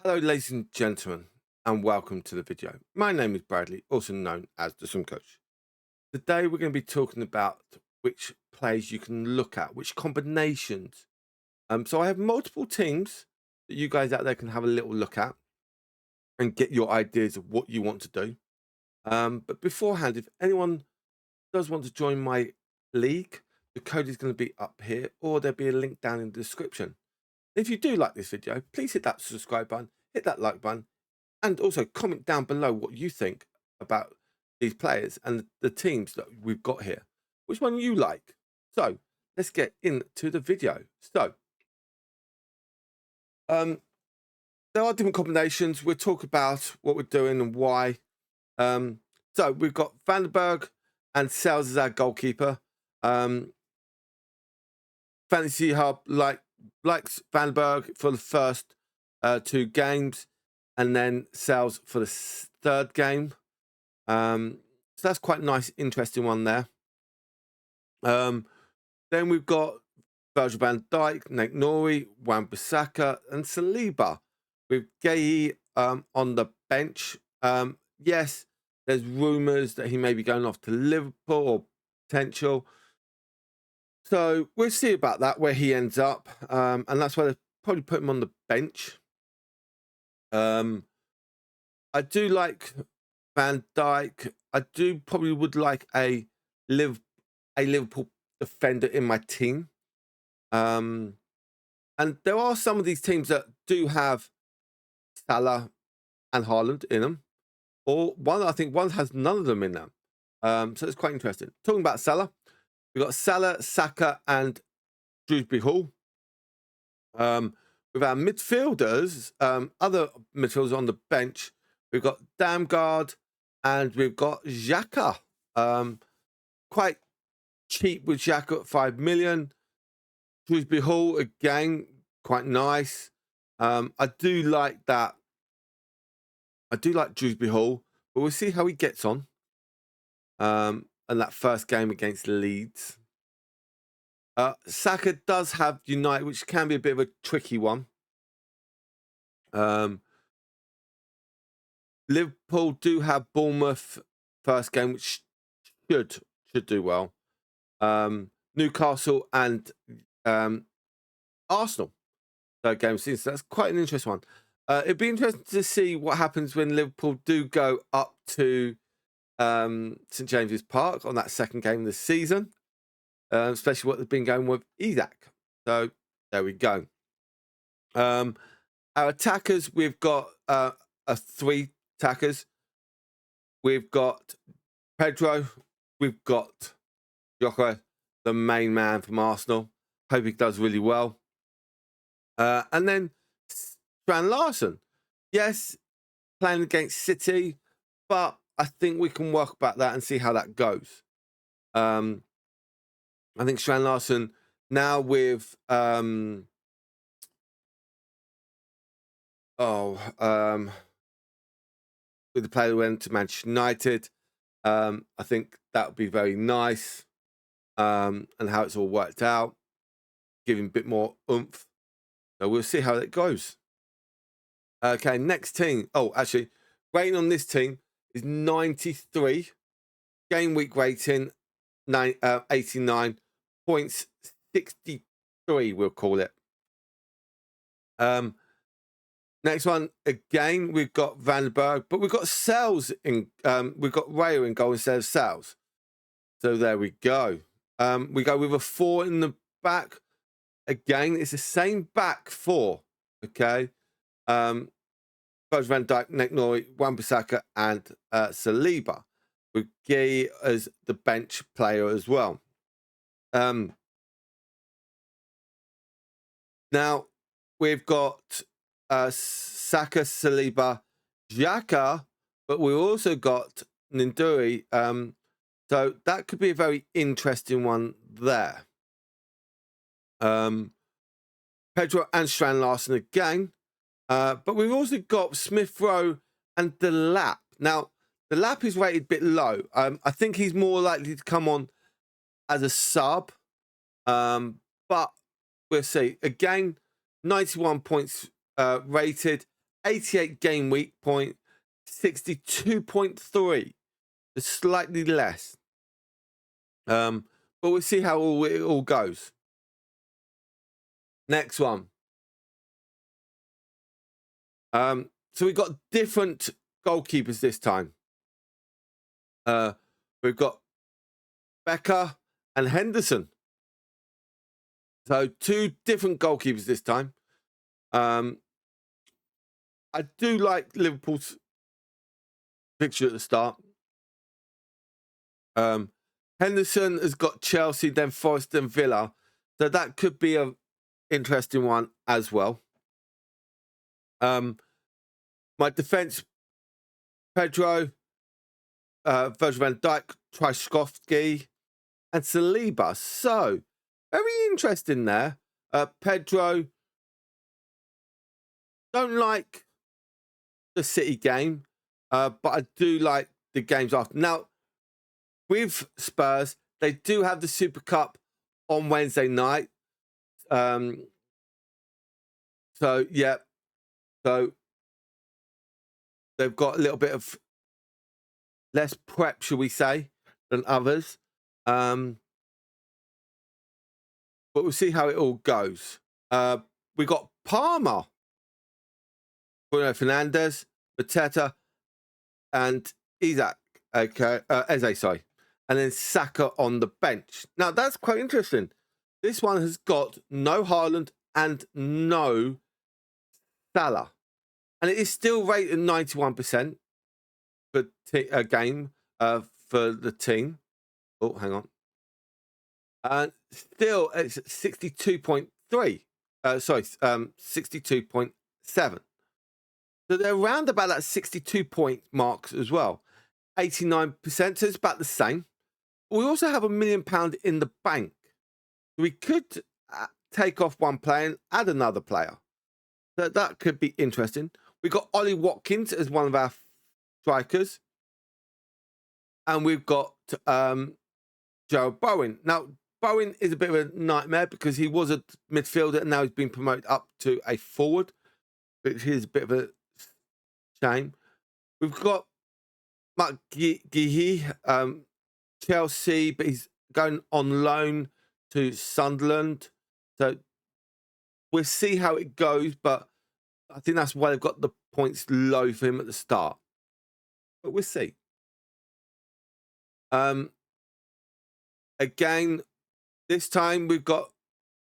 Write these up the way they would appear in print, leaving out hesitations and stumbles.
Hello ladies and gentlemen, and welcome to the video. My name is Bradley, also known as the Swim Coach. Today we're going to be talking about which plays you can look at, which combinations. So I have multiple teams that you guys out there can have a little look at and get your ideas of what you want to do. But beforehand, if anyone does want to join my league, the code is going to be up here, or there'll be a link down in the description. If you do like this video, please hit that subscribe button, hit that like button, and also comment down below what you think about these players and the teams that we've got here. Which one you like? So let's get into the video. So there are different combinations. We'll talk about what we're doing and why. So we've got Vandenberg and Sales as our goalkeeper. Fantasy Hub likes Vandenberg for the first 2 games, and then Sales for the third game. So that's quite a nice, interesting one there. Then we've got Virgil van Dijk, Nate Nori, Wan-Bissaka, and Saliba with Gay on the bench. Yes, there's rumours that he may be going off to Liverpool or potential. So we'll see about that, where he ends up. And that's why they probably put him on the bench. I do like Van Dijk. I do probably would like a Liverpool defender in my team. And there are some of these teams that do have Salah and Haaland in them. Or I think one has none of them in them. So it's quite interesting. Talking about Salah, we've got Salah, Saka, and Dewsbury Hall. With our midfielders, other midfielders on the bench, we've got Damgard and we've got Xhaka. Quite cheap with Xhaka at 5 million. Dewsbury Hall, again, quite nice. I do like that. I do like Dewsbury Hall, but we'll see how he gets on. And that first game against Leeds. Saka does have United, which can be a bit of a tricky one. Liverpool do have Bournemouth first game, which should do well. Newcastle and Arsenal third game. So that's quite an interesting one. It'd be interesting to see what happens when Liverpool do go up to St James's Park on that second game of the season. Especially what they've been going with Isaac. So there we go. Our attackers, we've got 3 attackers. We've got Pedro. We've got Joko, the main man from Arsenal. Hope he does really well. And then Strand Larson. Yes, playing against City, but I think we can work about that and see how that goes. I think Strand Larson now with with the player who went to Manchester United, I think that would be very nice. And how it's all worked out, giving a bit more oomph. So we'll see how it goes. Okay, next team. Oh, actually, rating on this team is 93. Game week rating 89. Points 63, we'll call it. Next one, again, we've got Vandenberg, but we've got Sales in, we've got Raya in goal instead of Sales. So there we go. We go with a 4 in the back. Again, it's the same back 4. Okay. Virgil van Dijk, Nate Nori, Wan-Bissaka, and Saliba, with Gay as the bench player as well. Now we've got Saka, Saliba, Xhaka, but we've also got Ninduri. So that could be a very interesting one there. Pedro and Strand Larson again. But we've also got Smith Rowe and Delap. Now, Delap is rated a bit low. I think he's more likely to come on as a sub. But we'll see. Again, 91 points rated. 88 game week point, 62.3. It's slightly less. But we'll see how it all goes. Next one. So we've got different goalkeepers this time. We've got Becker and Henderson. So 2 different goalkeepers this time. I do like Liverpool's fixture at the start. Henderson has got Chelsea, then Forest and Villa. So that could be an interesting one as well. My defence, Pedro, Virgil van Dijk, Tchaikovsky, and Saliba. So, very interesting there. Pedro, don't like the City game, but I do like the games after. Now, with Spurs, they do have the Super Cup on Wednesday night. So, yeah. So, they've got a little bit of less prep, shall we say, than others. But we'll see how it all goes. We got Palmer, Bruno Fernandes, Mateta, and Isaac. Okay, Eze, sorry. And then Saka on the bench. Now, that's quite interesting. This one has got no Haaland and no Salah. And it is still rated 91% for a game for the team. Oh, hang on. And still, it's 62.3. 62.7. So they're around about that 62 point marks as well. 89%, so it's about the same. We also have £1 million in the bank. We could take off one player and add another player. So that could be interesting. We've got Ollie Watkins as one of our strikers. And we've got Joe Bowen. Now, Bowen is a bit of a nightmare because he was a midfielder and now he's been promoted up to a forward, which is a bit of a shame. We've got Mark Guéhi, Chelsea, but he's going on loan to Sunderland. So we'll see how it goes, but I think that's why they've got the points low for him at the start. But we'll see. Again, this time we've got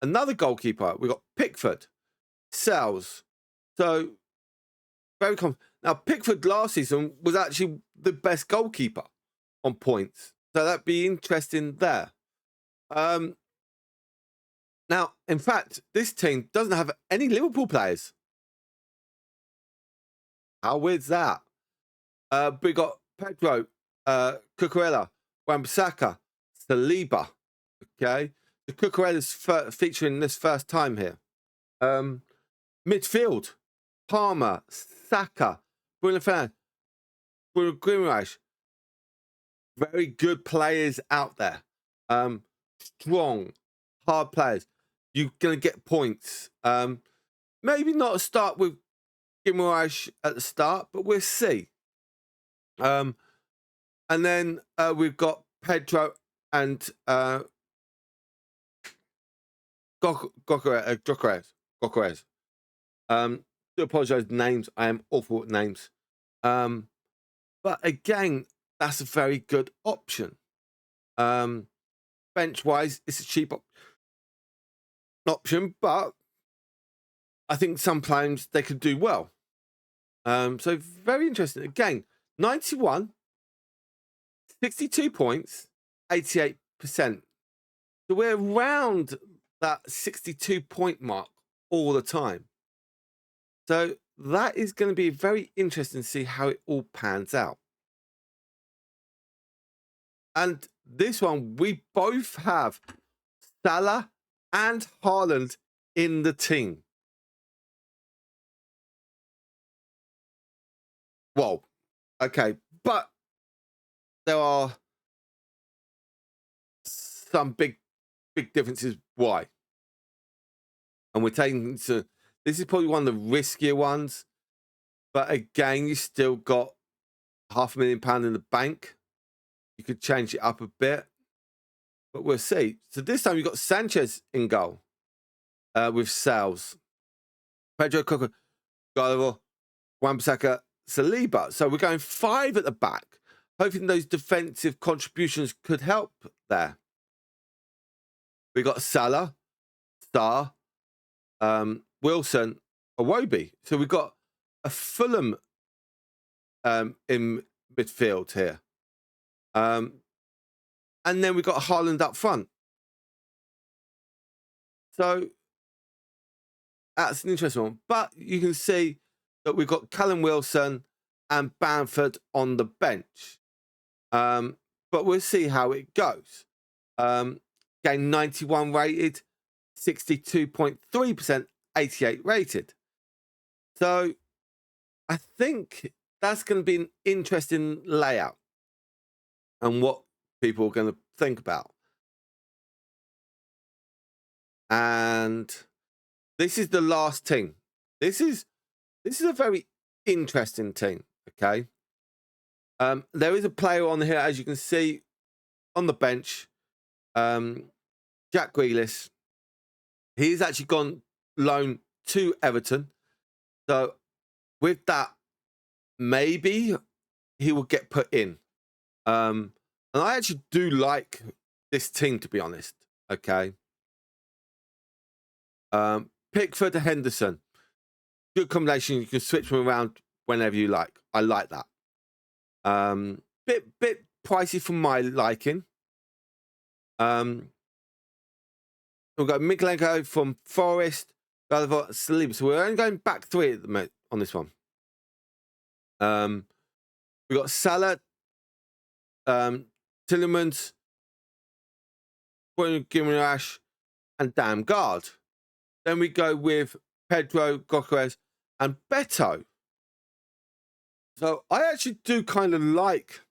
another goalkeeper. We've got Pickford, Sells. So very confident. Now, Pickford last season was actually the best goalkeeper on points. So that'd be interesting there. Now, in fact, this team doesn't have any Liverpool players. How weird's that? We got Pedro, Cucurella, Wan-Bissaka, Saliba. Okay, the Cucurella's featuring this first time here. Midfield, Palmer, Saka, Bruno Fernandes, Bruno Guimaraes. Very good players out there. Strong, hard players. You're going to get points. Maybe not a start with Guimaraes at the start, but we'll see. And then we've got Pedro and Gokares. Do apologise names. I am awful at names. But again, that's a very good option. Bench-wise, it's a cheap option, but I think sometimes they could do well. So very interesting. Again, 91, 62 points, 88%. So we're around that 62 point mark all the time. So that is going to be very interesting to see how it all pans out. And this one, we both have Salah and Haaland in the team. Well, okay, but there are some big differences. Why? And we're taking to this is probably one of the riskier ones. But again, you still got £500,000 in the bank. You could change it up a bit, but we'll see. So this time you've got Sanchez in goal with Sales, Pedro, Coco, Gallagher, Wan-Bissaka, Saliba. So we're going 5 at the back, hoping those defensive contributions could help there. We got Salah, Star, Wilson, Iwobi. So we've got a Fulham in midfield here. And then we've got Haaland up front. So that's an interesting one. But you can see that we've got Callum Wilson and Bamford on the bench. But we'll see how it goes. Game 91 rated, 62.3%, 88 rated. So I think that's going to be an interesting layout and what people are going to think about. And this is the last team. This is a very interesting team. Okay. There is a player on here, as you can see, on the bench. Jack Grealish. He's actually gone loan to Everton. So with that, maybe he will get put in. And I actually do like this team, to be honest. Okay. Pickford to Henderson. Good combination. You can switch them around whenever you like. I like that. Bit pricey for my liking. We've got Miglenko from Forest, Gallagher, Saliba. So we're only going back 3 at the moment on this one. We've got Salah, Tillemans, Gimenez, and Damgard. Then we go with Pedro, Gokares, and Beto. So I actually do kind of like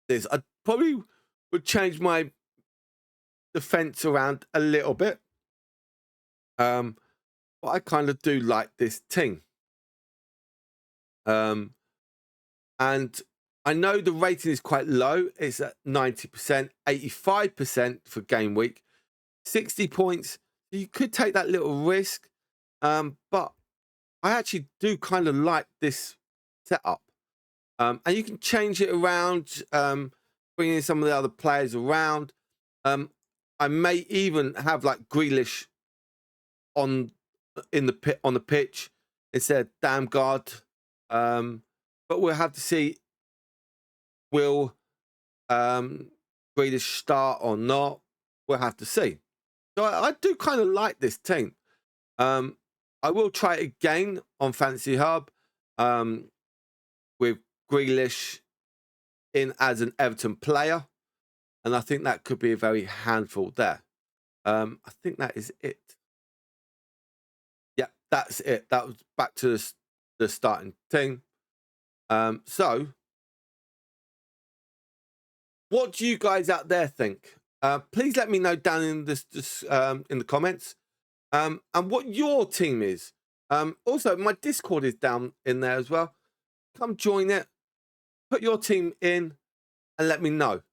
this. I probably would change my defense around a little bit. But I kind of do like this team. And I know the rating is quite low. It's at 90%, 85% for game week, 60 points. You could take that little risk. But I actually do kind of like this setup. And you can change it around, bringing in some of the other players around. I may even have like Grealish on the pitch instead of Damgard. But we'll have to see, will Grealish start or not? We'll have to see. So I do kind of like this team. I will try it again on Fantasy Hub with Grealish in as an Everton player. And I think that could be a very handful there. I think that is it. Yeah, that's it. That was back to the starting team. So, what do you guys out there think? Please let me know down in in the comments. And what your team is. Also, my Discord is down in there as well. Come join it. Put your team in and let me know.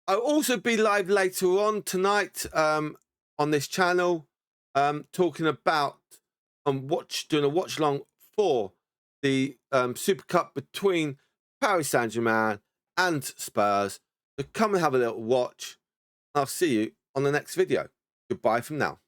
I'll also be live later on tonight on this channel, talking about doing a watch long for the Super Cup between Paris Saint-Germain and Spurs. So come and have a little watch. I'll see you on the next video. Goodbye from now.